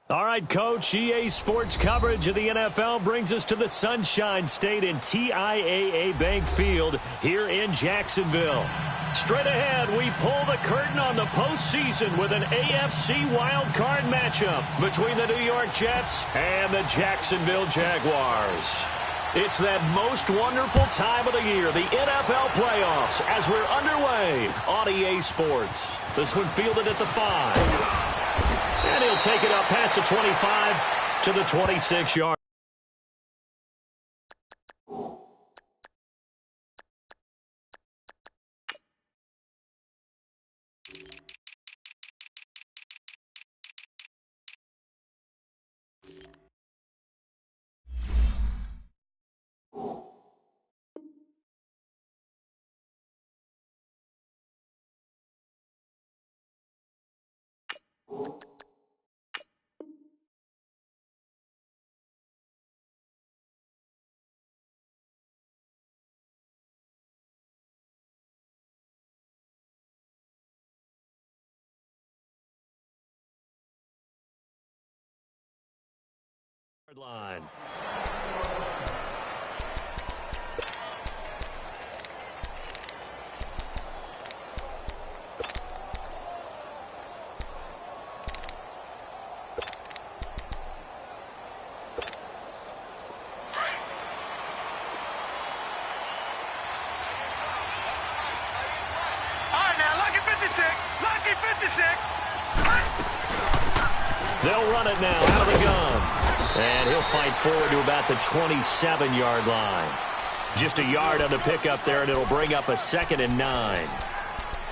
All right, Coach, EA Sports coverage of the NFL brings us to the Sunshine State in TIAA Bank Field here in Jacksonville. Straight ahead, we pull the curtain on the postseason with an AFC wildcard matchup between the New York Jets and the Jacksonville Jaguars. It's that most wonderful time of the year, the NFL playoffs, as we're underway on EA Sports. This one fielded at the 5. And he'll take it up past the 25 to the 26-yard. Line. They'll run it now out of the gun. And he'll fight forward to about the 27-yard line. Just a yard on the pickup there, and it'll bring up a 2nd and 9.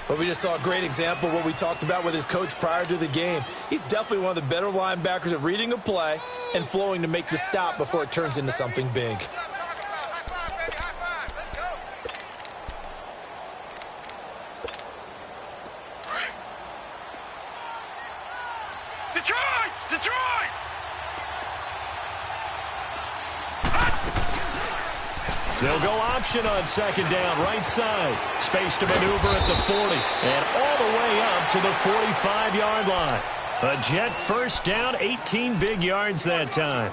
Well, we just saw a great example of what we talked about with his coach prior to the game. He's definitely one of the better linebackers at reading a play and flowing to make the stop before it turns into something big. They'll go option on 2nd down, right side. Space to maneuver at the 40. And all the way up to the 45-yard line. A Jet first down, 18 big yards that time.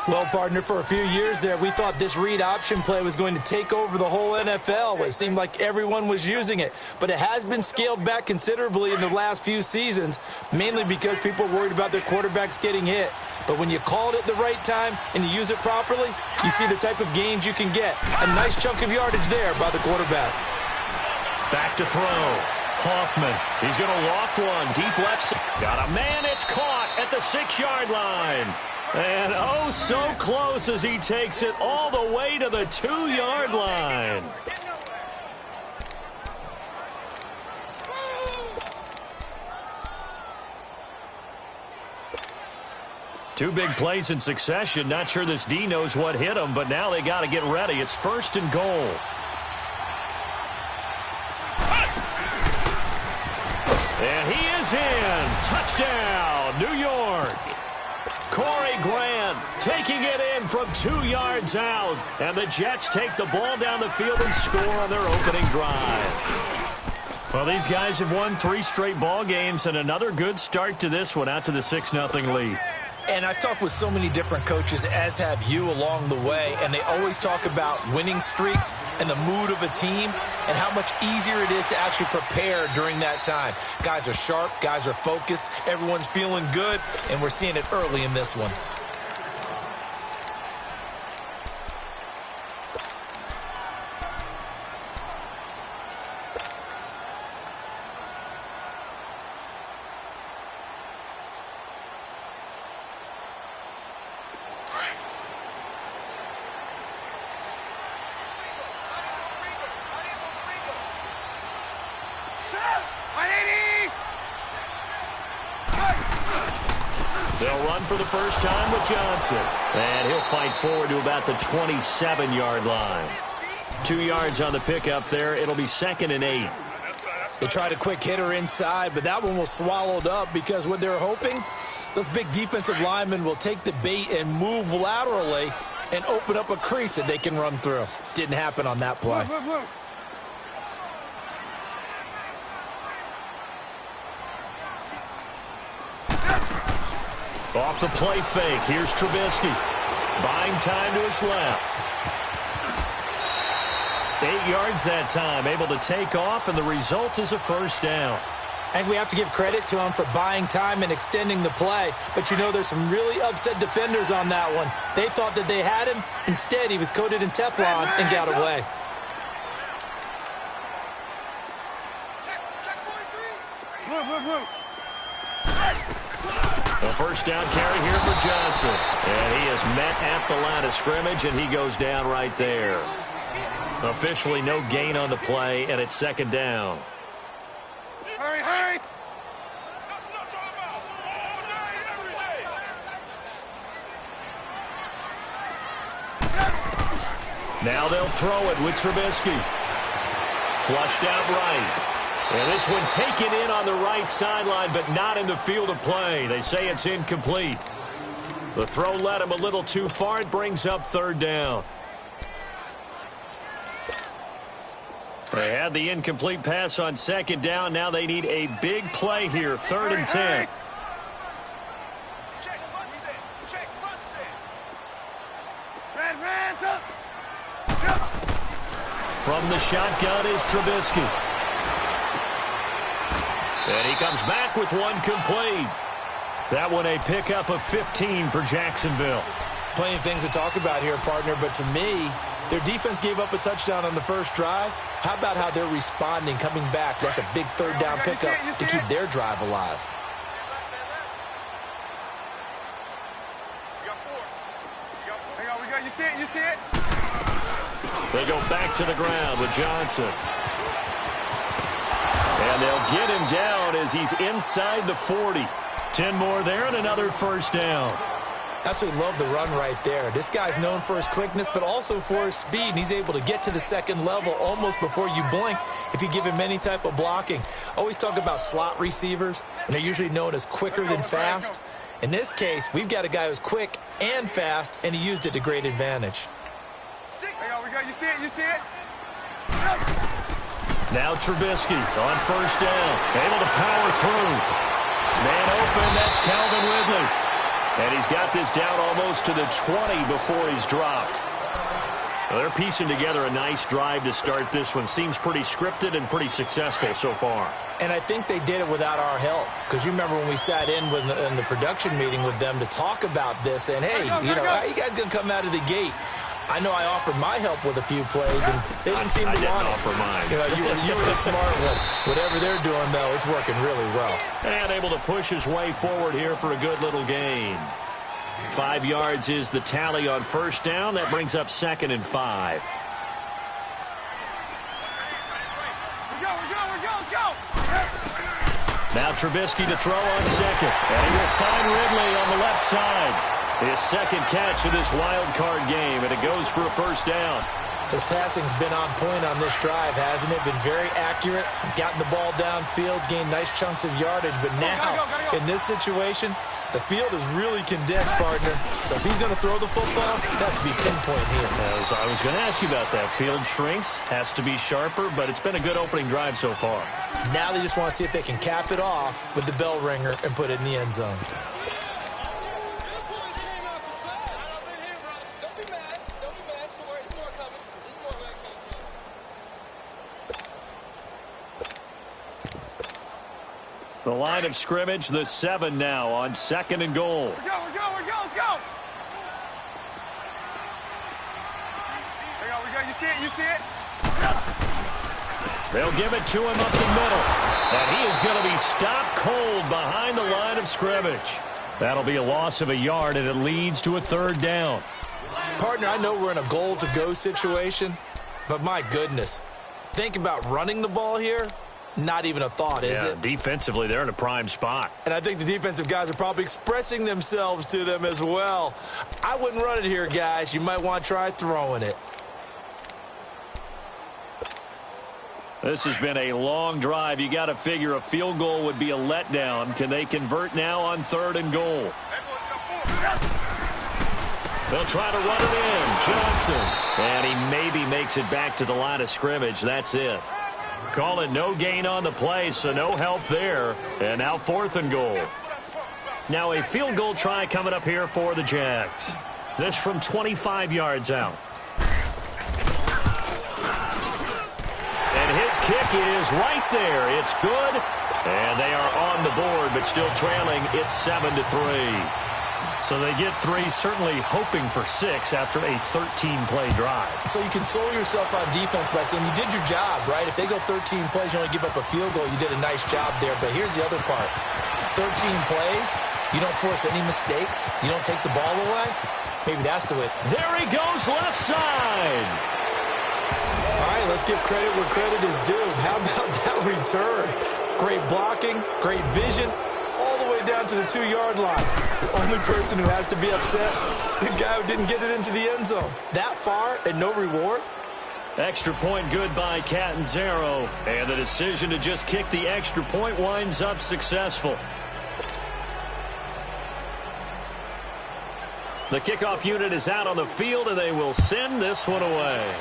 Well, partner, for a few years there, we thought this read option play was going to take over the whole NFL. It seemed like everyone was using it. But it has been scaled back considerably in the last few seasons, mainly because people are worried about their quarterbacks getting hit. But when you call it at the right time and you use it properly, you see the type of gains you can get. A nice chunk of yardage there by the quarterback. Back to throw. Hoffman. He's going to loft one. Deep left side. Got a man. It's caught at the 6-yard line. And oh, so close as he takes it all the way to the 2-yard line. Two big plays in succession. Not sure this D knows what hit him, but now they got to get ready. It's 1st and goal. And he is in. Touchdown, New York. Corey Grant taking it in from 2 yards out. And the Jets take the ball down the field and score on their opening drive. Well, these guys have won 3 straight ball games and another good start to this one out to the 6-0 lead. And I've talked with so many different coaches, as have you, along the way, and they always talk about winning streaks and the mood of a team and how much easier it is to actually prepare during that time. Guys are sharp, guys are focused, everyone's feeling good, and we're seeing it early in this one. They'll run for the first time with Johnson. And he'll fight forward to about the 27-yard line. 2 yards on the pickup there. It'll be 2nd and 8. They tried a quick hitter inside, but that one was swallowed up because what they're hoping, those big defensive linemen will take the bait and move laterally and open up a crease that they can run through. Didn't happen on that play. Off the play fake, here's Trubisky. Buying time to his left. 8 yards that time, able to take off, and the result is a first down. And we have to give credit to him for buying time and extending the play. But, you know, there's some really upset defenders on that one. They thought that they had him. Instead, he was coated in Teflon and got away. A first down carry here for Johnson. And he is met at the line of scrimmage, and he goes down right there. Officially no gain on the play, and it's second down. Hurry, hurry! Now they'll throw it with Trubisky. Flushed out right. And this one taken in on the right sideline, but not in the field of play. They say it's incomplete. The throw led him a little too far. It brings up third down. They had the incomplete pass on second down. Now they need a big play here. Third and 10. From the shotgun is Trubisky. And he comes back with one complete. That one a pickup of 15 for Jacksonville. Plenty of things to talk about here, partner, but to me, their defense gave up a touchdown on the first drive. How about how they're responding, coming back? That's a big third down pickup to keep their drive alive. You see it? You see it? They go back to the ground with Johnson. And they'll get him down as he's inside the 40. 10 more there and another first down. Absolutely love the run right there. This guy's known for his quickness, but also for his speed. And he's able to get to the second level almost before you blink if you give him any type of blocking. Always talk about slot receivers, and they're usually known as quicker than fast. In this case, we've got a guy who's quick and fast, and he used it to great advantage. You see it? You see it? Now Trubisky on first down. Able to power through. Man open, that's Calvin Ridley. And he's got this down almost to the 20 before he's dropped. Well, they're piecing together a nice drive to start this one. Seems pretty scripted and pretty successful so far. And I think they did it without our help. Because you remember when we sat in the production meeting with them to talk about this. And, hey, you know, how are you guys going to come out of the gate? I know I offered my help with a few plays, and they didn't seem to want it. I didn't offer mine. You know, you were the smart one. Whatever they're doing, though, it's working really well. And able to push his way forward here for a good little gain. 5 yards is the tally on first down. That brings up second and 5. Go! Now Trubisky to throw on second. And he will find Ridley on the left side. His second catch of this wild card game, and it goes for a first down. His passing's been on point on this drive, hasn't it? Been very accurate, gotten the ball downfield, gained nice chunks of yardage. But now, in this situation, the field is really condensed, partner. So if he's going to throw the football, that has to be pinpoint here. I was going to ask you about that. Field shrinks, has to be sharper, but it's been a good opening drive so far. Now they just want to see if they can cap it off with the bell ringer and put it in the end zone. The line of scrimmage, the 7 now on second and goal. Let's go! Let's go! You see it? You see it? They'll give it to him up the middle. And he is going to be stopped cold behind the line of scrimmage. That'll be a loss of a yard, and it leads to a third down. Partner, I know we're in a goal-to-go situation, but my goodness. Think about running the ball here. Not even a thought, is it? Defensively, they're in a prime spot. And I think the defensive guys are probably expressing themselves to them as well. I wouldn't run it here, guys. You might want to try throwing it. This has been a long drive. You got to figure a field goal would be a letdown. Can they convert now on third and goal? They'll try to run it in. Johnson. And he maybe makes it back to the line of scrimmage. That's it. Call it no gain on the play, so no help there. And now fourth and goal. Now a field goal try coming up here for the Jags. This from 25 yards out. And his kick is right there. It's good. And they are on the board, but still trailing. It's 7-3. So they get 3, certainly hoping for 6 after a 13-play drive. So you console yourself on defense by saying you did your job, right? If they go 13 plays, you only give up a field goal, you did a nice job there. But here's the other part. 13 plays, you don't force any mistakes, you don't take the ball away. Maybe that's the way. There he goes, left side. All right, let's give credit where credit is due. How about that return? Great blocking, great vision, all the way down to the 2-yard line. The only person who has to be upset, the guy who didn't get it into the end zone. That far and no reward? Extra point good by Catanzaro. And the decision to just kick the extra point winds up successful. The kickoff unit is out on the field, and they will send this one away.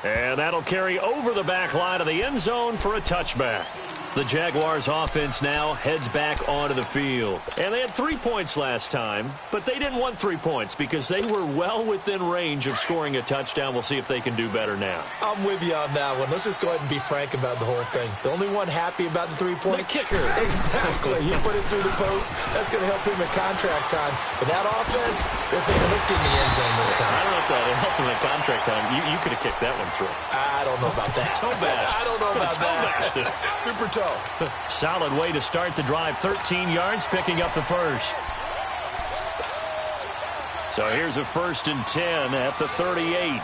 And that'll carry over the back line of the end zone for a touchback. The Jaguars offense now heads back onto the field. And they had 3 points last time, but they didn't want 3 points because they were well within range of scoring a touchdown. We'll see if they can do better now. I'm with you on that one. Let's just go ahead and be frank about the whole thing. The only one happy about the 3-point? The kicker. Exactly. He put it through the post. That's going to help him in contract time. But that offense, they're thinking, let's get in the end zone this time. I don't know if that will help him in contract time. You could have kicked that one through. I don't know about that. Toe bash. I don't know about that. Super toe. Solid way to start the drive. 13 yards, picking up the first. So here's a 1st and 10 at the 38.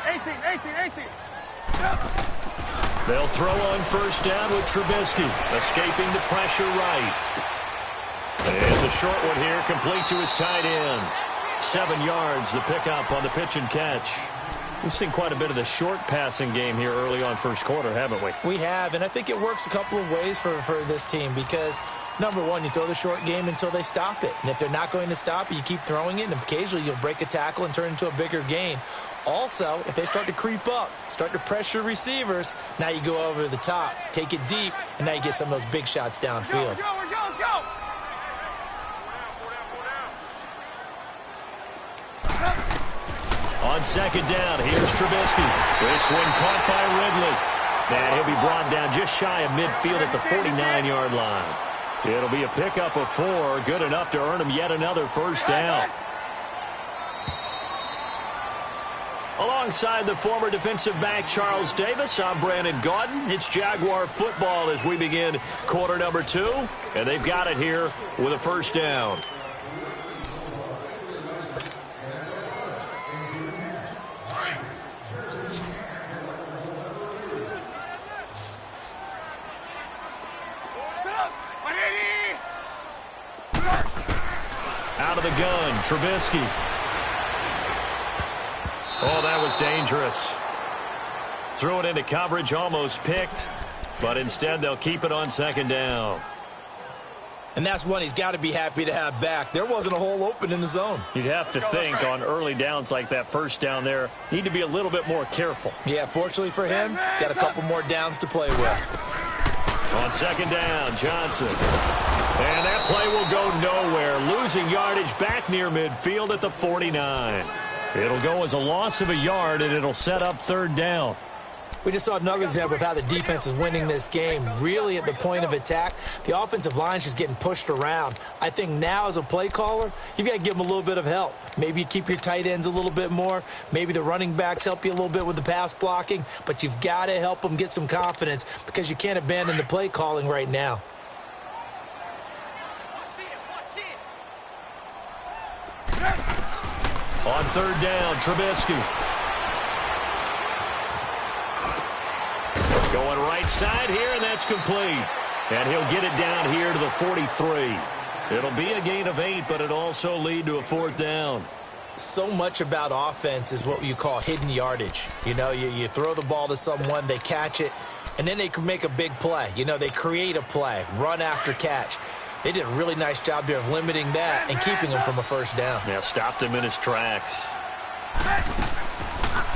Hey, 18. They'll throw on 1st down with Trubisky, escaping the pressure right. It's a short one here, complete to his tight end. 7 yards, the pickup on the pitch and catch. We've seen quite a bit of the short passing game here early on first quarter, haven't we? We have, and I think it works a couple of ways for this team because, number one, you throw the short game until they stop it. And if they're not going to stop it, you keep throwing it, and occasionally you'll break a tackle and turn it into a bigger gain. Also, if they start to creep up, start to pressure receivers, now you go over the top, take it deep, and now you get some of those big shots downfield. Let's go. On 2nd down, here's Trubisky. This one caught by Ridley. And he'll be brought down just shy of midfield at the 49-yard line. It'll be a pickup of 4, good enough to earn him yet another 1st down. Alongside the former defensive back Charles Davis, I'm Brandon Gaudin. It's Jaguar football as we begin quarter number 2. And they've got it here with a 1st down. Out of the gun, Trubisky. Oh, that was dangerous. Threw it into coverage, almost picked, but instead they'll keep it on 2nd down. And that's one he's got to be happy to have back. There wasn't a hole open in the zone. You'd have to think on early downs like that 1st down there, need to be a little bit more careful. Yeah, fortunately for him, got a couple more downs to play with. On 2nd down, Johnson. And that play will go nowhere. Losing yardage back near midfield at the 49. It'll go as a loss of a yard, and it'll set up 3rd down. We just saw another example of how the defense is winning this game. Really at the point of attack, the offensive line is just getting pushed around. I think now as a play caller, you've got to give them a little bit of help. Maybe you keep your tight ends a little bit more. Maybe the running backs help you a little bit with the pass blocking. But you've got to help them get some confidence because you can't abandon the play calling right now. On 3rd down, Trubisky. Going right side here, and that's complete. And he'll get it down here to the 43. It'll be a gain of 8, but it'll also lead to a 4th down. So much about offense is what you call hidden yardage. You know, you throw the ball to someone, they catch it, and then they can make a big play. You know, they create a play, run after catch. They did a really nice job there of limiting that and keeping him from a 1st down. Yeah, stopped him in his tracks.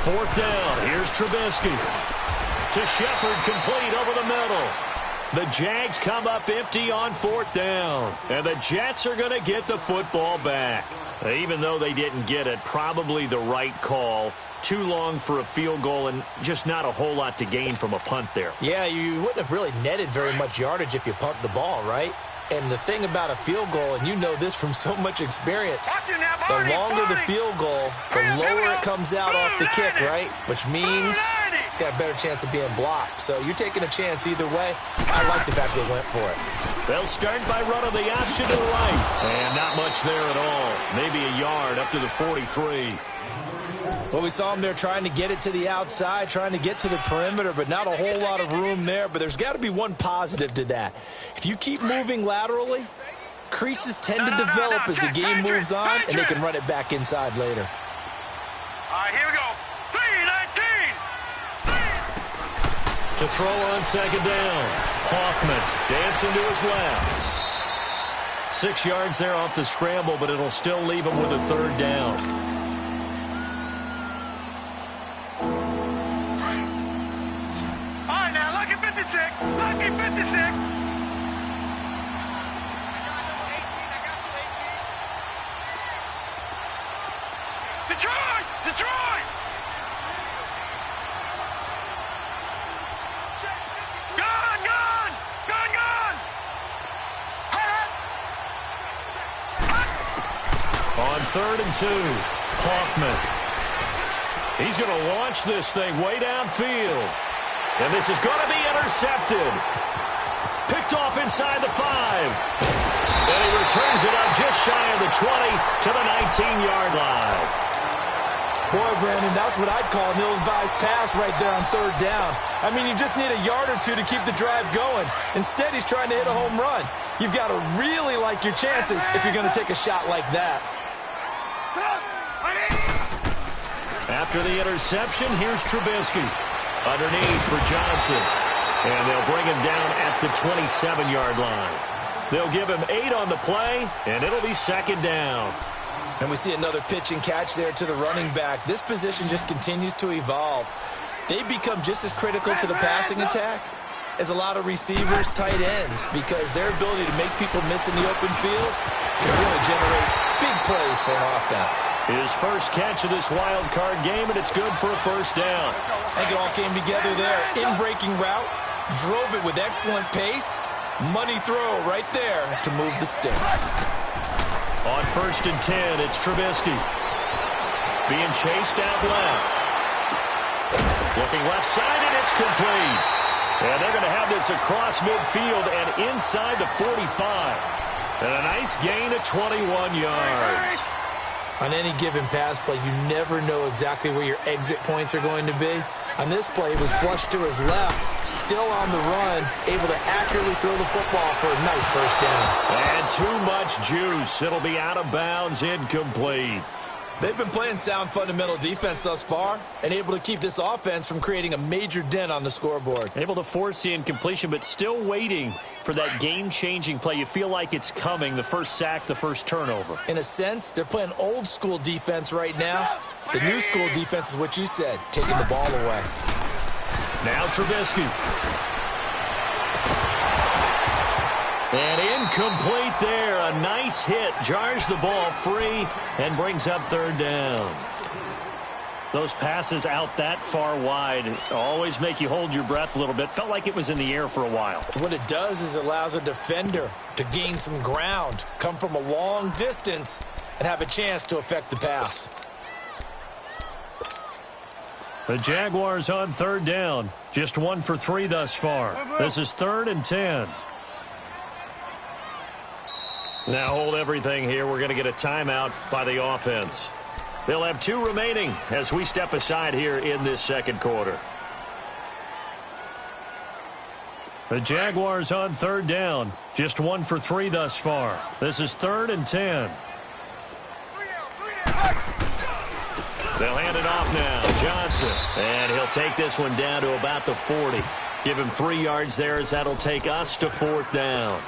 4th down. Here's Trubisky. To Shepard, complete over the middle. The Jags come up empty on 4th down. And the Jets are going to get the football back. Even though they didn't get it, probably the right call. Too long for a field goal and just not a whole lot to gain from a punt there. Yeah, you wouldn't have really netted very much yardage if you punt the ball, right? And the thing about a field goal, and you know this from so much experience, the longer the field goal, the lower it comes out off the kick, right? Which means it's got a better chance of being blocked. So you're taking a chance either way. I like the fact they went for it. They'll start by running the option to the right. And not much there at all. Maybe a yard up to the 43. Well, we saw him there trying to get it to the outside, trying to get to the perimeter, but not a whole lot of room there. But there's got to be one positive to that. If you keep moving laterally, creases tend to develop as the game moves on, and they can run it back inside later. All right, here we go. 3-19. To throw on 2nd down. Hoffman dancing to his left. 6 yards there off the scramble, but it'll still leave him with a 3rd down. Lucky 56. Detroit! Detroit! Gone! Gone! Gone! Gone! On 3rd and 2, Hoffman. He's going to launch this thing way downfield. And this is going to be intercepted. Picked off inside the 5. And he returns it up just shy of the 20 to the 19-yard line. Boy, Brandon, that's what I'd call an ill-advised pass right there on 3rd down. I mean, you just need a yard or two to keep the drive going. Instead, he's trying to hit a home run. You've got to really like your chances if you're going to take a shot like that. After the interception, here's Trubisky. Underneath for Johnson. And they'll bring him down at the 27-yard line. They'll give him 8 on the play, and it'll be 2nd down. And we see another pitch and catch there to the running back. This position just continues to evolve. They become just as critical to the passing attack as a lot of receivers, tight ends, because their ability to make people miss in the open field can really generate big plays for an offense. His first catch of this wild card game, and it's good for a 1st down. I think it all came together there. In-breaking route, drove it with excellent pace. Money throw right there to move the sticks. On 1st and 10, it's Trubisky. Being chased out left. Looking left side, and it's complete. And they're going to have this across midfield and inside the 45. And a nice gain of 21 yards. On any given pass play, you never know exactly where your exit points are going to be. On this play, it was flushed to his left, still on the run, able to accurately throw the football for a nice 1st down. And too much juice. It'll be out of bounds, incomplete. They've been playing sound fundamental defense thus far and able to keep this offense from creating a major dent on the scoreboard. Able to force the incompletion, but still waiting for that game-changing play. You feel like it's coming, the first sack, the first turnover. In a sense, they're playing old-school defense right now. The new school defense is what you said, taking the ball away. Now Trubisky. And incomplete there. A nice hit. Jars the ball free and brings up 3rd down. Those passes out that far wide always make you hold your breath a little bit. Felt like it was in the air for a while. What it does is it allows a defender to gain some ground, come from a long distance, and have a chance to affect the pass. The Jaguars on 3rd down. Just 1 for 3 thus far. This is 3rd and 10. Now hold everything here. We're going to get a timeout by the offense. They'll have 2 remaining as we step aside here in this 2nd quarter. The Jaguars on 3rd down. Just 1 for 3 thus far. This is 3rd and 10. They'll hand it off now. Johnson. And he'll take this one down to about the 40. Give him 3 yards there as that'll take us to 4th down.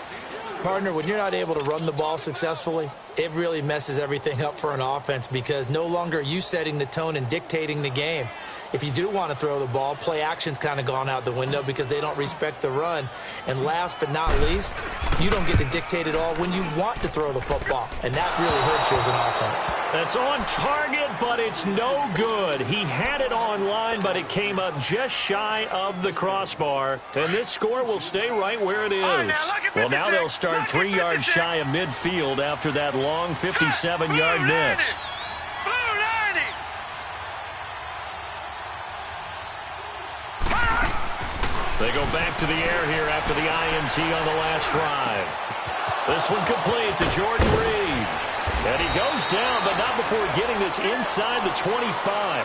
Partner, when you're not able to run the ball successfully, it really messes everything up for an offense because no longer are you setting the tone and dictating the game. If you do want to throw the ball, play action's kind of gone out the window because they don't respect the run. And last but not least, you don't get to dictate it all when you want to throw the football. And that really hurts you as an offense. That's on target, but it's no good. He had it on line, but it came up just shy of the crossbar. And this score will stay right where it is. Well, now they'll start 3 yards shy of midfield after that long 57-yard miss. They go back to the air here after the INT on the last drive. This one complete to Jordan Reed. And he goes down, but not before getting this inside the 25.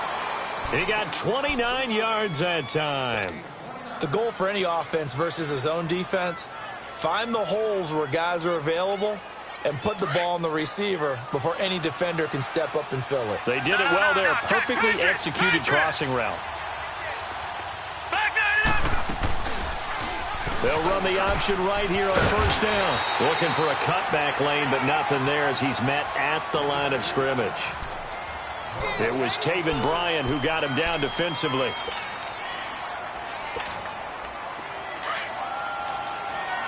He got 29 yards that time. The goal for any offense versus his own defense, find the holes where guys are available and put the ball on the receiver before any defender can step up and fill it. They did it well there. Perfectly executed crossing route. They'll run the option right here on first down. Looking for a cutback lane, but nothing there as he's met at the line of scrimmage. It was Taven Bryan who got him down defensively.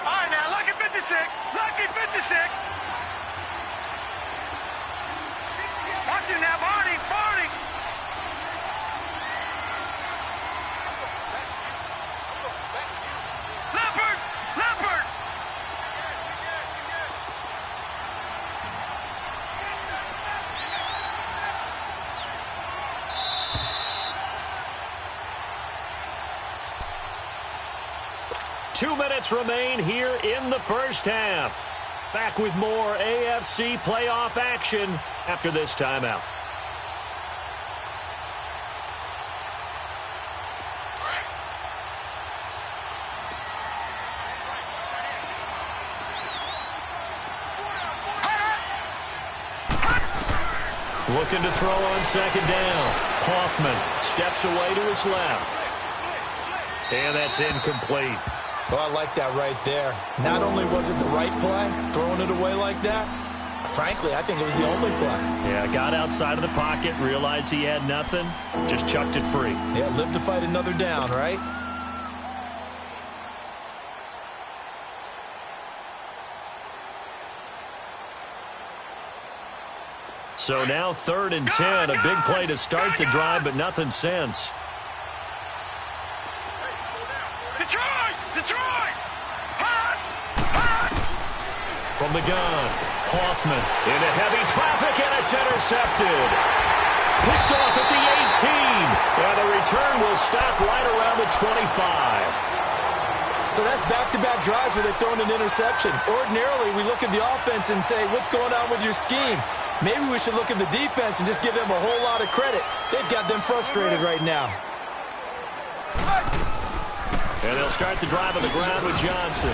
All right, now, lucky 56. Lucky 56. Watch it now, Barney. Barney. Leopard. Leopard. Two minutes remain here in the first half. Back with more AFC playoff action after this timeout. Looking to throw on second down. Hoffman steps away to his left. And that's incomplete. So I like that right there. Not only was it the right play, throwing it away like that, frankly, I think it was the only play. Yeah, got outside of the pocket, realized he had nothing, just chucked it free. Yeah, live to fight another down, right? So now 3rd and 10, a big play to start the drive, but nothing since. Detroit! Detroit! Hot! Hot! From the gun, Hoffman into heavy traffic, and it's intercepted. Picked off at the 18, and the return will stop right around the 25. So that's back-to-back drives where they've thrown an interception. Ordinarily, we look at the offense and say, what's going on with your scheme? Maybe we should look at the defense and just give them a whole lot of credit. They've got them frustrated right now. And they'll start the drive on the ground with Johnson.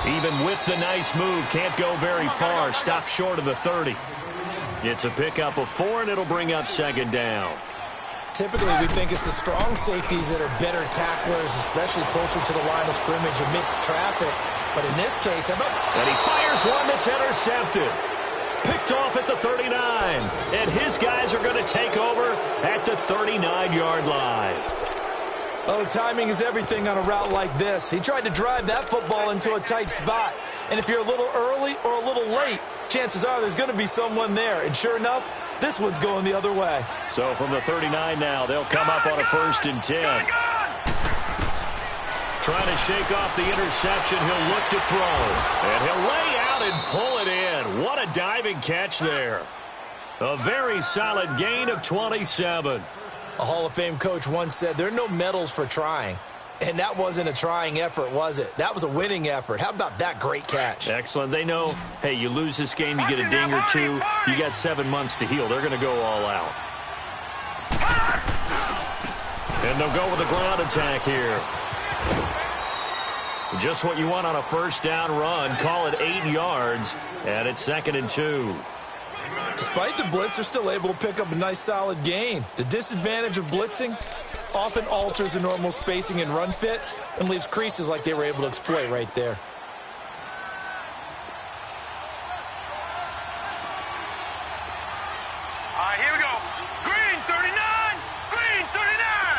Even with the nice move, can't go very far. Stop short of the 30. It's a pickup of 4, and it'll bring up second down. Typically, we think it's the strong safeties that are better tacklers, especially closer to the line of scrimmage amidst traffic. But in this case, how about... And he fires one that's intercepted. Picked off at the 39. And his guys are going to take over at the 39-yard line. Oh, timing is everything on a route like this. He tried to drive that football into a tight spot. And if you're a little early or a little late, chances are there's going to be someone there. And sure enough, this one's going the other way. So from the 39 now, they'll come up on a 1st and 10. Trying to shake off the interception. He'll look to throw. And he'll lay out and pull it in. What a diving catch there. A very solid gain of 27. A Hall of Fame coach once said, there are no medals for trying. And that wasn't a trying effort, was it? That was a winning effort. How about that great catch? Excellent. They know, hey, you lose this game, you get a ding or two. You got 7 months to heal. They're going to go all out. And they'll go with a ground attack here. Just what you want on a first down run. Call it 8 yards. And it's 2nd and 2. Despite the blitz, they're still able to pick up a nice solid gain. The disadvantage of blitzing often alters the normal spacing and run fits and leaves creases like they were able to exploit right there. All right, here we go. Green 39. Green 39.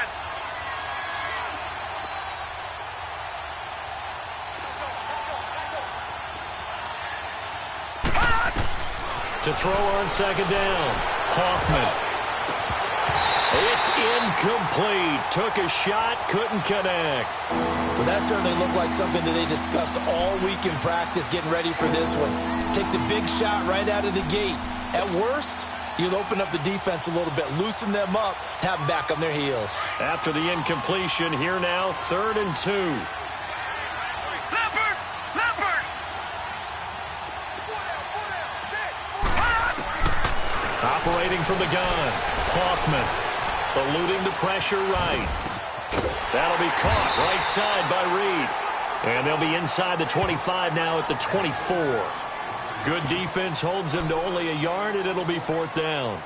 To throw on second down. Hoffman. It's incomplete. Took a shot, couldn't connect. Well, that certainly looked like something that they discussed all week in practice getting ready for this one. Take the big shot right out of the gate. At worst, you'll open up the defense a little bit, loosen them up, have them back on their heels. After the incompletion, here now, 3rd and 2. Leopard! Leopard! Operating from the gun. Hoffman. Eluding the pressure right. That'll be caught right side by Reed. And they'll be inside the 25 now at the 24. Good defense holds them to only a yard, and it'll be 4th down.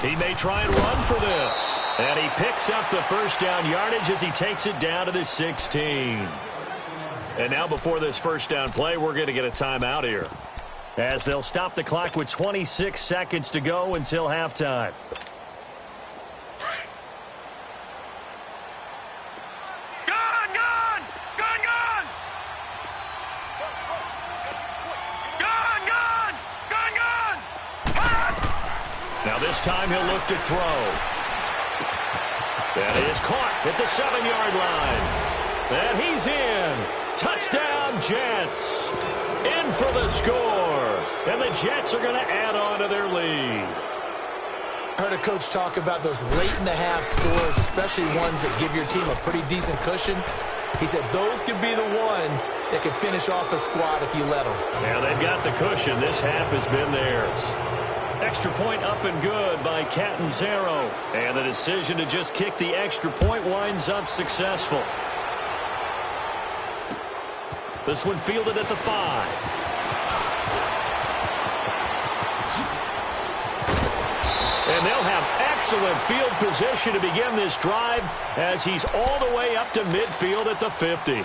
He may try and run for this. And he picks up the first down yardage as he takes it down to the 16. And now before this first down play, we're going to get a timeout here, as they'll stop the clock with 26 seconds to go until halftime. Now this time he'll look to throw. That is caught at the 7-yard line. And he's in. Touchdown, Jets. In for the score. And the Jets are going to add on to their lead. Heard a coach talk about those late-in-the-half scores, especially ones that give your team a pretty decent cushion. He said those could be the ones that can finish off a squad if you let them. Now they've got the cushion. This half has been theirs. Extra point up and good by Catanzaro. And the decision to just kick the extra point winds up successful. This one fielded at the 5. And they'll have excellent field position to begin this drive as he's all the way up to midfield at the 50.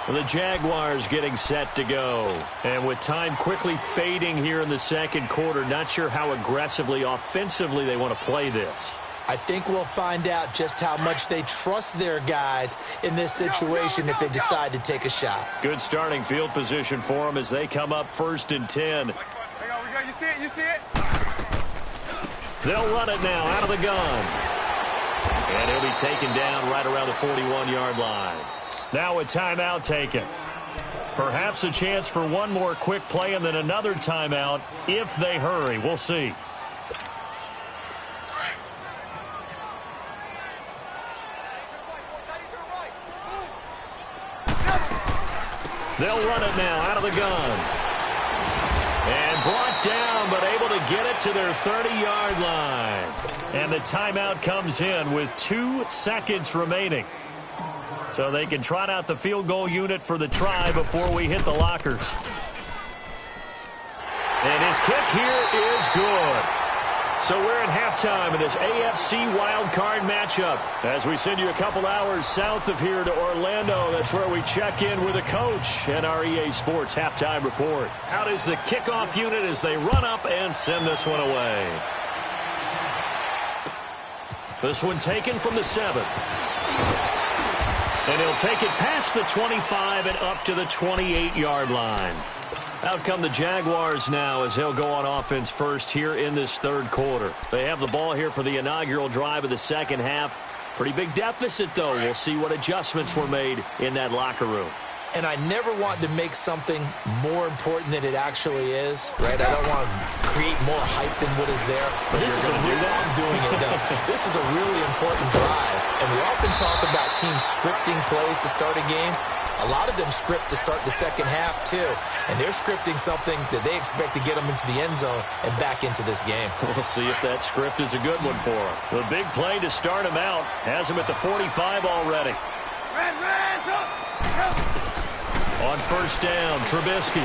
The Jaguars getting set to go. And with time quickly fading here in the second quarter, not sure how aggressively, offensively they want to play this. I think we'll find out just how much they trust their guys in this situation if they decide to take a shot. Good starting field position for them as they come up 1st and 10. You see it? You see it? They'll run it now out of the gun. And he'll be taken down right around the 41-yard line. Now a timeout taken. Perhaps a chance for one more quick play and then another timeout if they hurry. We'll see. They'll run it now out of the gun. And brought down, but able to get it to their 30-yard line. And the timeout comes in with 2 seconds remaining. So they can trot out the field goal unit for the try before we hit the lockers. And his kick here is good. So we're at halftime in this AFC wildcard matchup. As we send you a couple hours south of here to Orlando, that's where we check in with a coach and our EA Sports halftime report. Out is the kickoff unit as they run up and send this one away. This one taken from the 7. And he'll take it past the 25 and up to the 28-yard line. Out come the Jaguars now as they'll go on offense first here in this third quarter. They have the ball here for the inaugural drive of the second half. Pretty big deficit, though. We'll see what adjustments were made in that locker room. And I never want to make something more important than it actually is, right? I don't want to create more hype than what is there. But this is I'm doing it, though. This is a really important drive. And we often talk about teams scripting plays to start a game. A lot of them script to start the second half, too. And they're scripting something that they expect to get them into the end zone and back into this game. We'll see if that script is a good one for them. The big play to start him out has him at the 45 already. On first down, Trubisky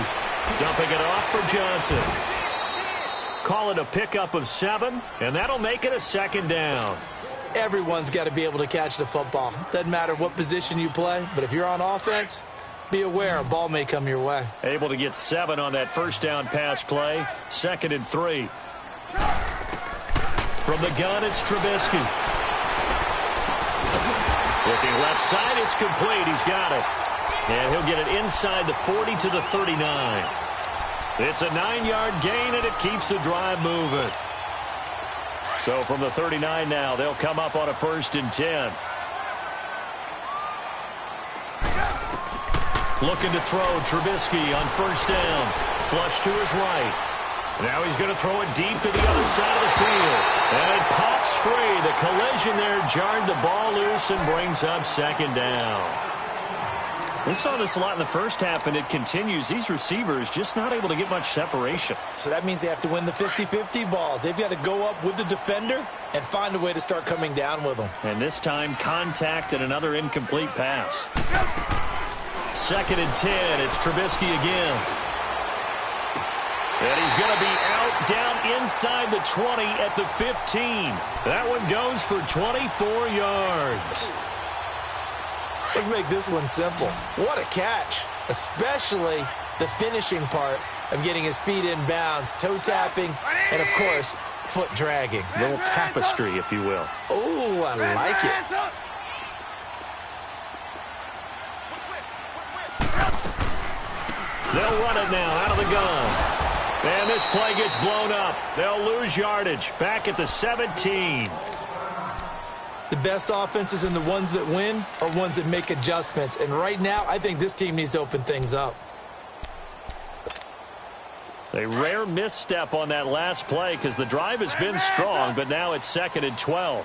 dumping it off for Johnson. Call it a pickup of 7, and that'll make it a second down. Everyone's got to be able to catch the football. Doesn't matter what position you play, but if you're on offense, be aware a ball may come your way. Able to get 7 on that first down pass play. 2nd and 3. From the gun, it's Trubisky. Looking left side, it's complete. He's got it. And he'll get it inside the 40 to the 39. It's a 9-yard gain, and it keeps the drive moving. So from the 39 now, they'll come up on a 1st and 10. Looking to throw, Trubisky on 1st down. Flush to his right. Now he's going to throw it deep to the other side of the field. And it pops free. The collision there jarred the ball loose and brings up 2nd down. We saw this a lot in the first half, and it continues. These receivers just not able to get much separation. So that means they have to win the 50-50 balls. They've got to go up with the defender and find a way to start coming down with them. And this time, contact and another incomplete pass. 2nd and 10. It's Trubisky again. And he's going to be out down inside the 20 at the 15. That one goes for 24 yards. Let's make this one simple. What a catch, especially the finishing part of getting his feet in bounds, toe tapping, and, of course, foot dragging. A little tapestry, if you will. Oh, I like it. They'll run it now out of the gun. And this play gets blown up. They'll lose yardage back at the 17. The best offenses and the ones that win are ones that make adjustments. And right now, I think this team needs to open things up. A rare misstep on that last play because the drive has been strong, but now it's 2nd and 12.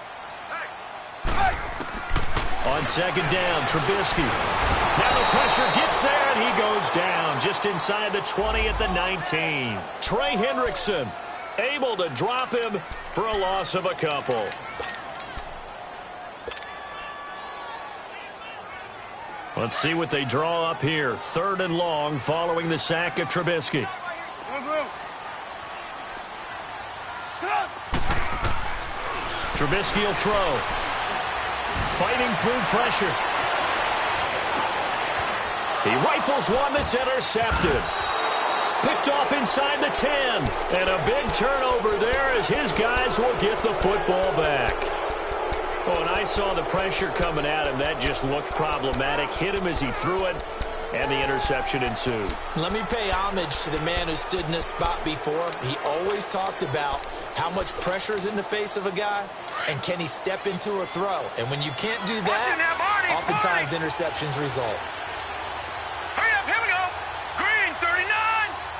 On 2nd down, Trubisky. Now the pressure gets there, and he goes down just inside the 20 at the 19. Trey Hendrickson able to drop him for a loss of a couple. Let's see what they draw up here. 3rd and long following the sack of Trubisky. Trubisky will throw. Fighting through pressure. He rifles one that's intercepted. Picked off inside the 10. And a big turnover there as his guys will get the football back. Oh, and I saw the pressure coming at him. That just looked problematic. Hit him as he threw it, and the interception ensued. Let me pay homage to the man who stood in this spot before. He always talked about how much pressure is in the face of a guy, and can he step into a throw. And when you can't do that, oftentimes interceptions result. Hurry up, here we go. Green 39,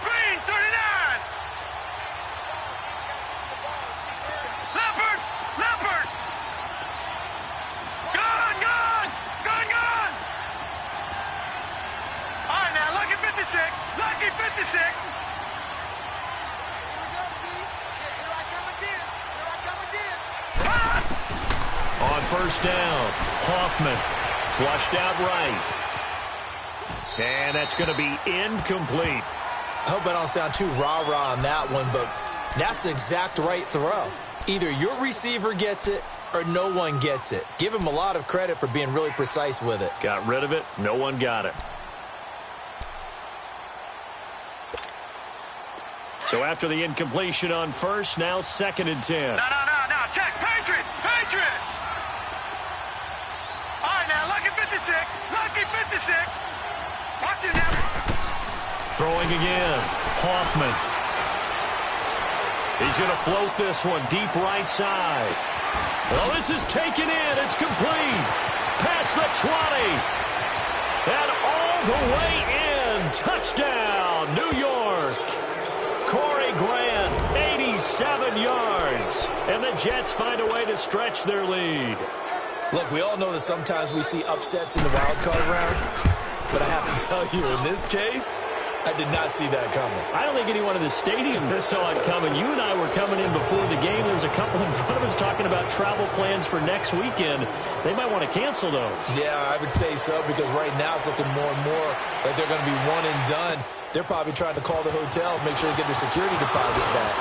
green 39. Leopard, leopard. Gun, gun, gun, gun. All right, now, lucky 56, lucky 56. On 1st down, Hoffman flushed out right. And that's going to be incomplete. I hope I don't sound too rah-rah on that one, but that's the exact right throw. Either your receiver gets it or no one gets it. Give him a lot of credit for being really precise with it. Got rid of it. No one got it. So after the incompletion on 1st, now 2nd and 10. No. Check. Patriot. Patriot. All right, now, lucky 56. Lucky 56. Watch it now. Throwing again. Hoffman. He's going to float this one deep right side. Well, this is taken in. It's complete. Past the 20. And all the way in. Touchdown, New York. Corey Grant, 87 yards. And the Jets find a way to stretch their lead. Look, we all know that sometimes we see upsets in the wild card round. But I have to tell you, in this case, I did not see that coming. I don't think anyone in the stadium saw it coming. You and I were coming in before the game. There was a couple in front of us talking about travel plans for next weekend. They might want to cancel those. Yeah, I would say so, because right now it's looking more and more like they're going to be one and done. They're probably trying to call the hotel and make sure they get their security deposit back.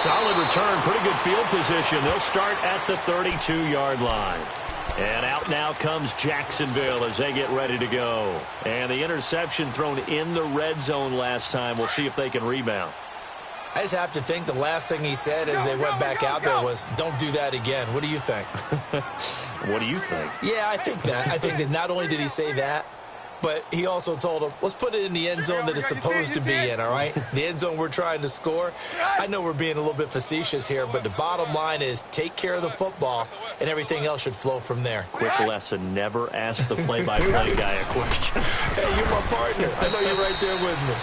Solid return, pretty good field position. They'll start at the 32-yard line. And out now comes Jacksonville as they get ready to go. And the interception thrown in the red zone last time. We'll see if they can rebound. I just have to think the last thing he said as they went back out there was, don't do that again. What do you think? What do you think? Yeah, I think that. I think that not only did he say that, but he also told him, let's put it in the end zone that it's supposed to be in, all right? The end zone we're trying to score. I know we're being a little bit facetious here, but the bottom line is take care of the football, and everything else should flow from there. Quick lesson, never ask the play-by-play guy a question. Hey, you're my partner. I know you're right there with me.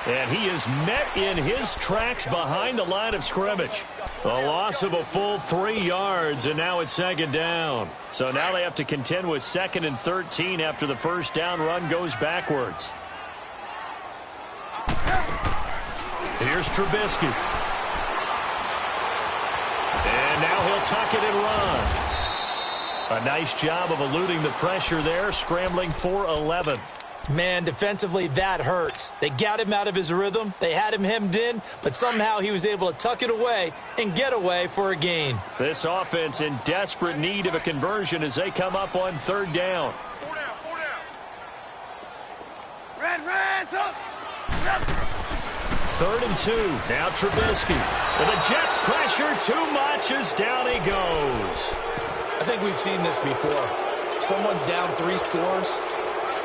And he is met in his tracks behind the line of scrimmage. A loss of a full 3 yards, and now it's second down. So now they have to contend with 2nd and 13 after the first down run goes backwards. Here's Trubisky. And now he'll tuck it and run. A nice job of eluding the pressure there, scrambling for 11. Man, defensively, that hurts. They got him out of his rhythm. They had him hemmed in, but somehow he was able to tuck it away and get away for a gain. This offense in desperate need of a conversion as they come up on 3rd down. 3rd and 2. Now Trubisky. And the Jets pressure too much as down he goes. I think we've seen this before. Someone's down 3 scores.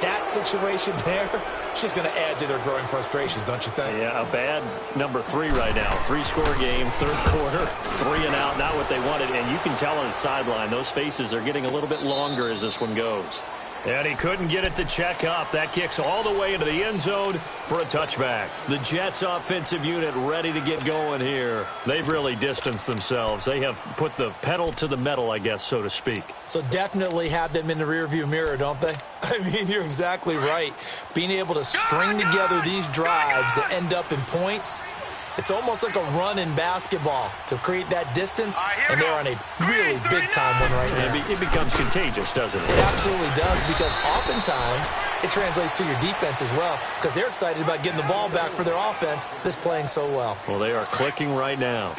That situation there, it's just going to add to their growing frustrations, don't you think? Yeah, a bad number 3 right now. 3-score game, 3rd quarter, 3 and out, not what they wanted. And you can tell on the sideline, those faces are getting a little bit longer as this one goes. And he couldn't get it to check up. That kicks all the way into the end zone for a touchback. The Jets offensive unit ready to get going here. They've really distanced themselves. They have put the pedal to the metal, I guess, so to speak. So definitely have them in the rearview mirror, don't they? I mean, you're exactly right. Being able to string together these drives that end up in points, it's almost like a run in basketball to create that distance, and they're on a really big-time one right now. It becomes contagious, doesn't it? It absolutely does, because oftentimes it translates to your defense as well, because they're excited about getting the ball back for their offense that's playing so well. Well, they are clicking right now.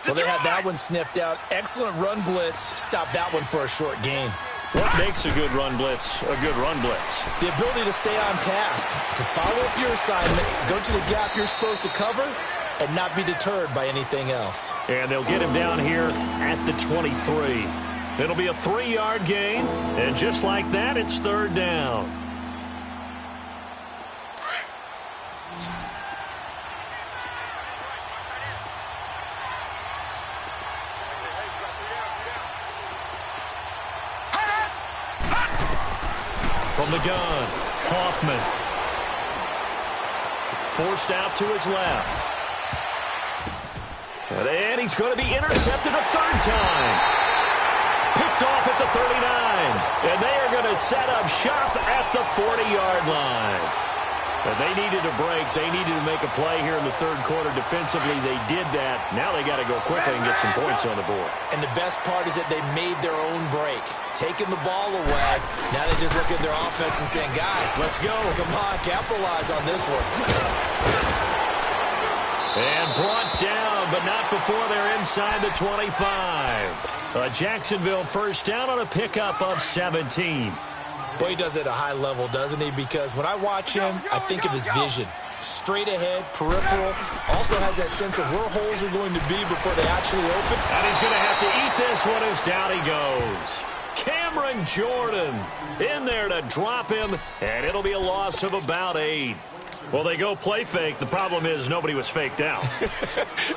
Well, they had that one sniffed out. Excellent run blitz. Stop that one for a short gain. What makes a good run blitz a good run blitz? The ability to stay on task, to follow up your assignment, go to the gap you're supposed to cover, and not be deterred by anything else. And they'll get him down here at the 23. It'll be a 3-yard gain, and just like that, it's 3rd down. From the gun, Hoffman. Forced out to his left. And he's going to be intercepted a 3rd time. Picked off at the 39. And they are going to set up shop at the 40-yard line. But they needed a break. They needed to make a play here in the 3rd quarter. Defensively, they did that. Now they got to go quickly and get some points on the board. And the best part is that they made their own break. Taking the ball away. Now they just look at their offense and saying, guys, let's go. Come on, capitalize on this one. And brought down, but not before they're inside the 25. A Jacksonville first down on a pickup of 17. Boy, he does it at a high level, doesn't he? Because when I watch him, I think of his vision. Straight ahead, peripheral. Also has that sense of where holes are going to be before they actually open. And he's going to have to eat this one as down he goes. Cameron Jordan in there to drop him, and it'll be a loss of about 8. Well, they go play fake. The problem is nobody was faked out.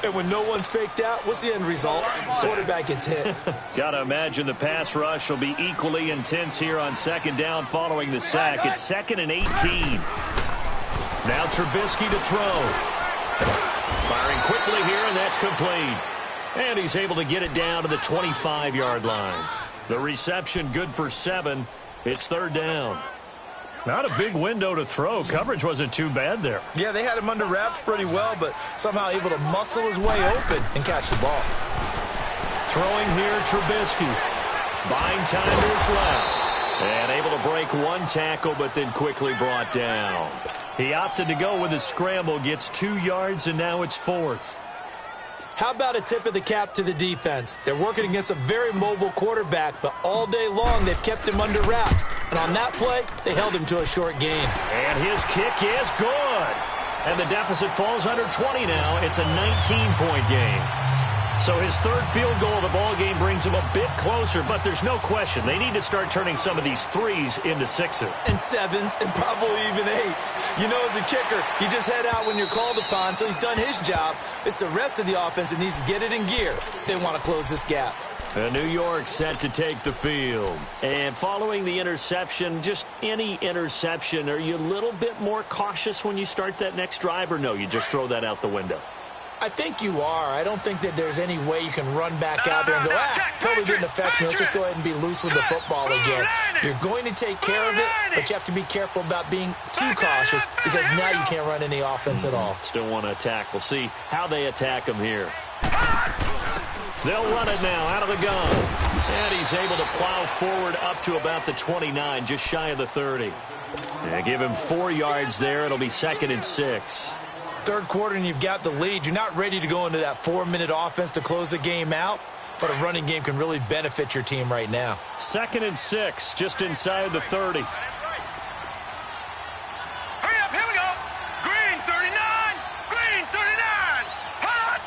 And when no one's faked out, what's the end result? Quarterback gets hit. Got to imagine the pass rush will be equally intense here on 2nd down following the sack. It's 2nd and 18. Now Trubisky to throw. Firing quickly here, and that's complete. And he's able to get it down to the 25-yard line. The reception good for 7. It's 3rd down. Not a big window to throw. Coverage wasn't too bad there. Yeah, they had him under wraps pretty well, but somehow able to muscle his way open and catch the ball. Throwing here, Trubisky. Buying time to his left. And able to break one tackle, but then quickly brought down. He opted to go with a scramble, gets 2 yards, and now it's 4th. How about a tip of the cap to the defense? They're working against a very mobile quarterback, but all day long they've kept him under wraps. And on that play, they held him to a short gain. And his kick is good. And the deficit falls under 20 now. It's a 19-point game. So his third field goal of the ball game brings him a bit closer, but there's no question they need to start turning some of these threes into sixes. And sevens, and probably even eights. You know, as a kicker, you just head out when you're called upon, so he's done his job. It's the rest of the offense that needs to get it in gear if they want to close this gap. New York set to take the field. And following the interception, just any interception, are you a little bit more cautious when you start that next drive, or no, you just throw that out the window? I think you are. I don't think that there's any way you can run back out there and go, totally didn't affect me. Let's just go ahead and be loose with the football again. You're going to take care of it, but you have to be careful about being too cautious because now you can't run any offense at all. Still want to attack. We'll see how they attack him here. They'll run it now out of the gun. And he's able to plow forward up to about the 29, just shy of the 30. And give him 4 yards there. It'll be 2nd and 6. Third quarter and you've got the lead. You're not ready to go into that 4-minute offense to close the game out, but a running game can really benefit your team right now. 2nd and 6, just inside the 30. Hurry up, here we go. Green 39, green 39. Hot.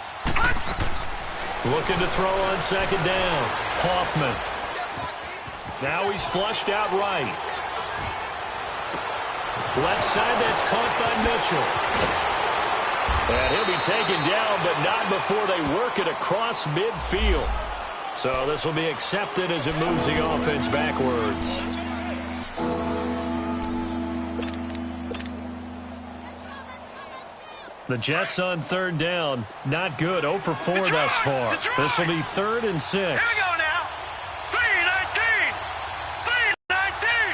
Looking to throw on 2nd down. Hoffman. Now he's flushed out right. Left side, that's caught by Mitchell. And he'll be taken down, but not before they work it across midfield. So this will be accepted as it moves the offense backwards. The Jets on 3rd down. Not good. 0 for 4 thus far. This will be 3rd and 6. Here we go now. 3-19. 3-19.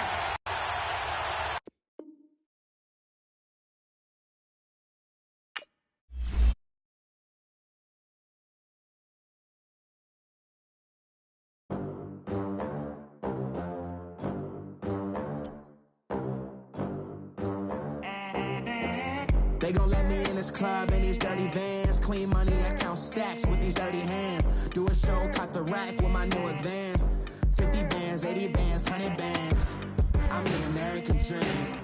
They gon' let me in this club in these dirty vans. Clean money, I count stacks with these dirty hands. Do a show, cop the rack with my new advance. 50 bands, 80 bands, 100 bands. I'm the American dream.